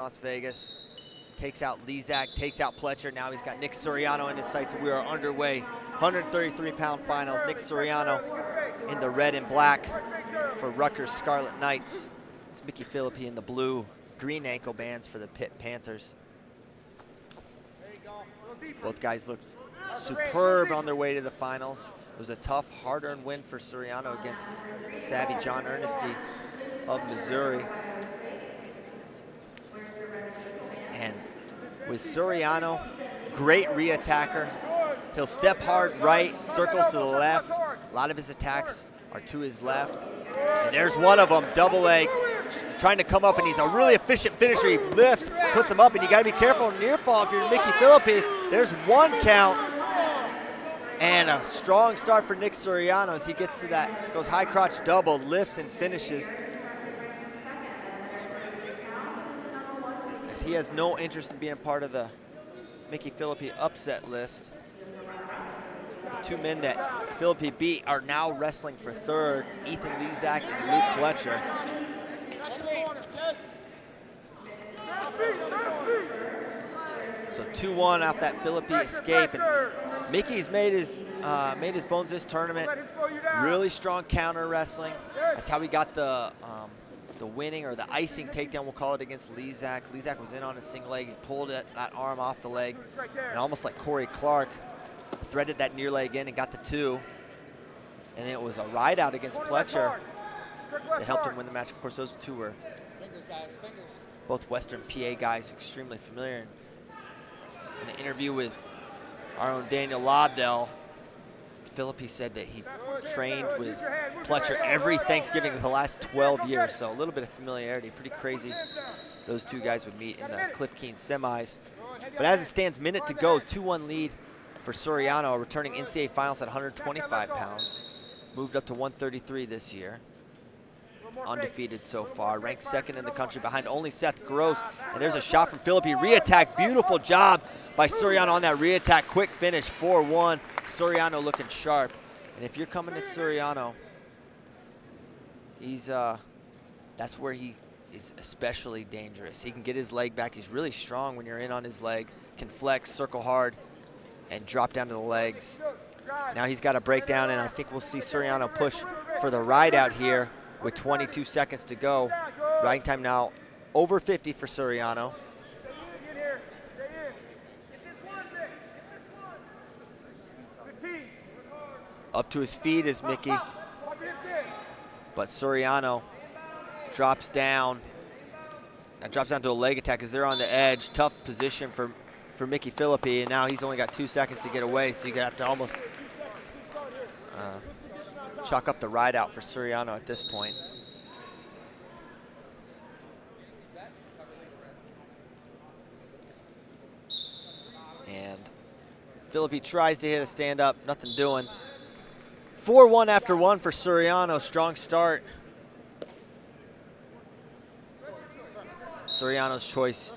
Las Vegas, takes out Lezak, takes out Pletcher. Now he's got Nick Suriano in his sights. We are underway. 133-pound finals. Nick Suriano in the red and black for Rutgers Scarlet Knights. It's Micky Phillippi in the blue, green ankle bands for the Pitt Panthers. Both guys looked superb on their way to the finals. It was a tough, hard-earned win for Suriano against savvy John Ernesty of Missouri. And with Suriano, great re-attacker. He'll step hard right, circles to the left. A lot of his attacks are to his left. And there's one of them, double leg, trying to come up, and he's a really efficient finisher. He lifts, puts him up, and you gotta be careful near fall if you're Micky Phillippi. There's one count, and a strong start for Nick Suriano as he gets to that, goes high crotch double, lifts and finishes. As he has no interest in being part of the Micky Phillippi upset list. The two men that Phillippi beat are now wrestling for third, Ethan Lezak and Luke Pletcher. So 2-1 off that Phillippi escape. And Micky's made his bones this tournament. Really strong counter wrestling. That's how he got the winning or the icing takedown, we'll call it, against Lezak. Lezak was in on a single leg. He pulled that arm off the leg. And almost like Corey Clark, threaded that near leg in and got the two. And it was a ride out against Pletcher that helped him win the match. Of course, those two were both Western PA guys, extremely familiar. In an interview with our own Daniel Lobdell, Phillippi said that he trained with Pletcher every Thanksgiving for the last 12 years, so a little bit of familiarity. Pretty crazy those two guys would meet in the Cliff Keen semis. But as it stands, minute to go, 2-1 lead for Suriano, returning NCAA finals at 125 pounds. Moved up to 133 this year. Undefeated so far, ranked second in the country behind only Seth Gross. And there's a shot from Phillippi, re-attack, beautiful job by Suriano on that re-attack, quick finish, 4-1. Suriano looking sharp. And if you're coming to Suriano, he's that's where he is especially dangerous. He can get his leg back. He's really strong when you're in on his leg, can flex, circle hard, and drop down to the legs. Now he's got a breakdown, and I think we'll see Suriano push for the ride out here with 22 seconds to go. Riding time now over 50 for Suriano. Up to his feet is Micky, but Suriano drops down. That drops down to a leg attack as they're on the edge. Tough position for Micky Phillippi, and now he's only got 2 seconds to get away, so you're gonna have to almost chalk up the ride out for Suriano at this point. And Phillippi tries to hit a stand-up, nothing doing. 4-1 after one for Suriano, strong start. Suriano's choice,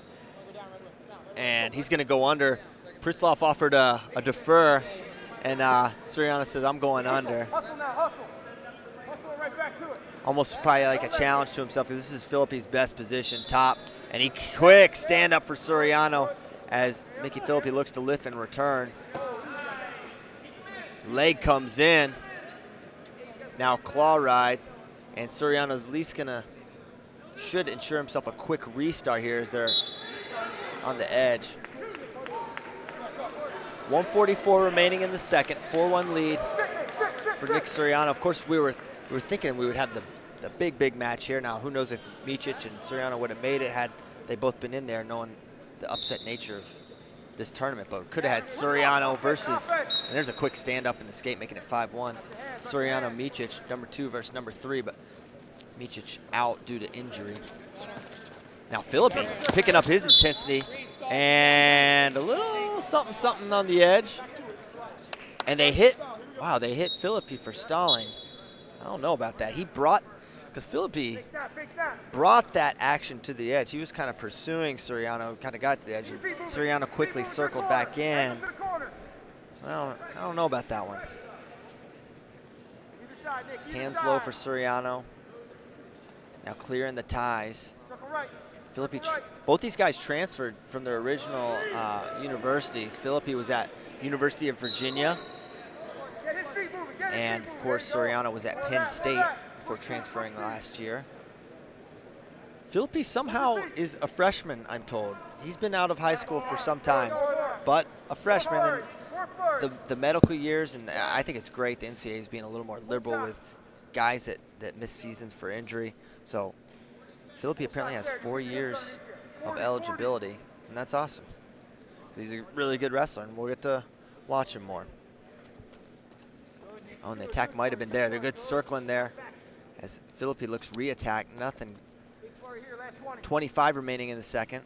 and he's gonna go under. Prislov offered a defer, and Suriano says, I'm going under. Almost probably like a challenge to himself, because this is Phillippi's best position, top. And he quick stand up for Suriano as Micky Phillippi looks to lift and return. Leg comes in. Now claw ride, and Suriano's at least should ensure himself a quick restart here as they're on the edge. 1:44 remaining in the second, 4-1 lead for Nick Suriano. Of course, we were thinking we would have the big match here. Now, who knows if Micic and Suriano would have made it had they both been in there, knowing the upset nature of this tournament. But we could have had Suriano versus, and there's a quick stand up and escape, making it 5-1. Suriano, Micic, number 2 versus number 3, but Micic out due to injury. Now Phillippi picking up his intensity, and a little something on the edge. And they hit Phillippi for stalling. I don't know about that. Because Phillippi brought that action to the edge. He was kind of pursuing Suriano, kind of got to the edge. And Suriano quickly circled back in. So I don't know about that one. Hands low for Suriano. Now clearing the ties. Phillippi, both these guys transferred from their original universities. Phillippi was at University of Virginia, and of course Suriano was at Penn State before transferring last year. Phillippi somehow is a freshman, I'm told. He's been out of high school for some time, but a freshman. And the medical years, and I think it's great the NCAA is being a little more liberal with guys that miss seasons for injury. So Phillippi apparently has 4 years of eligibility, and that's awesome. He's a really good wrestler, and we'll get to watch him more. Oh, and the attack might have been there. They're good circling there as Phillippi looks re-attack. Nothing. 25 remaining in the second.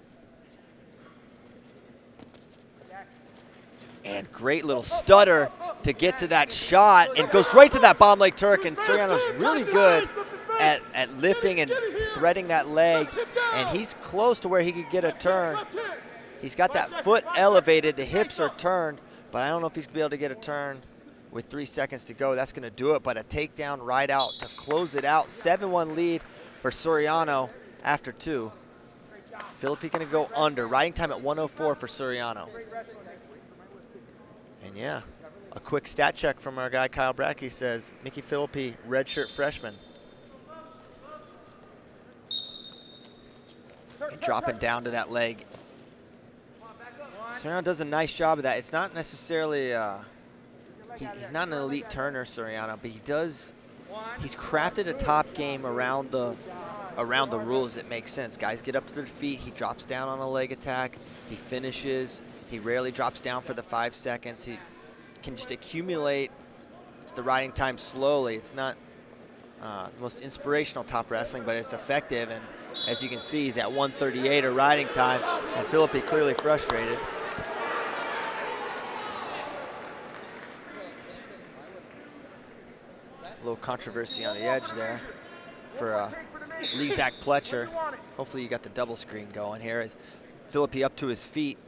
And great little stutter to get to that shot, and goes right to that bomb leg Turk, and Suriano's really good at lifting and threading that leg, and he's close to where he could get a turn. He's got that foot elevated, the hips are turned, but I don't know if he's going to be able to get a turn with 3 seconds to go. That's going to do it, but a takedown right out to close it out. 7-1 lead for Suriano after 2. Phillippi going to go under. Riding time at 1:04 for Suriano. And yeah, a quick stat check from our guy Kyle Brackey says Micky Phillippi, redshirt freshman. And dropping down to that leg. Suriano does a nice job of that. It's not necessarily, he's not an elite turner, Suriano, but he's crafted a top game around the rules that make sense. Guys get up to their feet, he drops down on a leg attack, he finishes, he rarely drops down for the 5 seconds. He can just accumulate the riding time slowly. It's not the most inspirational top wrestling, but it's effective. And as you can see, he's at 1:38 of riding time, and Phillippi clearly frustrated. A little controversy on the edge there for Lee Zach Pletcher. Hopefully you got the double screen going here as Phillippi up to his feet,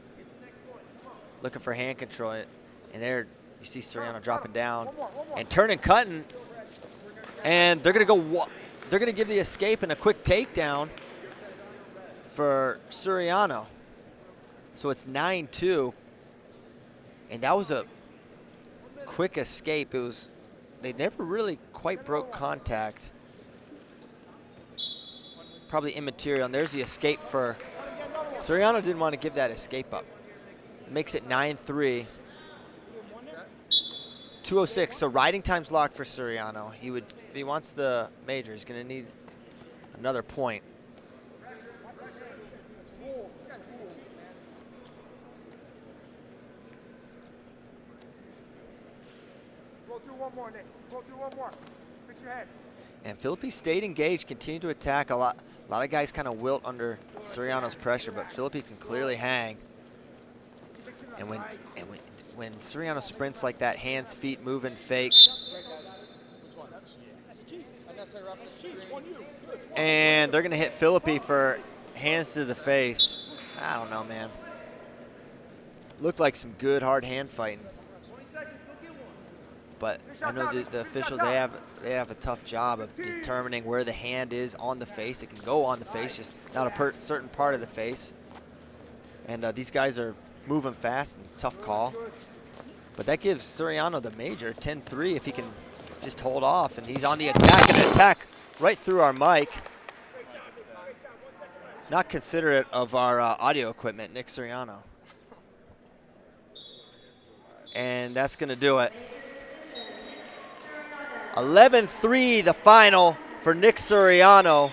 looking for hand control. And there you see Suriano dropping down and turning, cutting. And they're gonna give the escape and a quick takedown for Suriano. So it's 9-2. And that was a quick escape. They never really quite broke contact. Probably immaterial. And there's the escape for Suriano. Didn't want to give that escape up. Makes it 9-3. 2:06. So riding time's locked for Suriano. If he wants the major, he's going to need another point. Go through one more, Nick. Go through one more. Fix your head. And Phillippi stayed engaged, continued to attack. A lot of guys kind of wilt under Suriano's pressure, but Phillippi can clearly hang. And when Suriano sprints like that, hands, feet moving, fakes. And they're going to hit Phillippi for hands to the face. I don't know, man. Looked like some good hard hand fighting. But I know the officials, they have a tough job of determining where the hand is on the face. It can go on the face, just not a certain part of the face. And these guys are moving fast, and tough call. But that gives Suriano the major, 10-3, if he can just hold off. And he's on the attack, and an attack right through our mic. Not considerate of our audio equipment, Nick Suriano. And that's going to do it. 11-3 the final for Nick Suriano.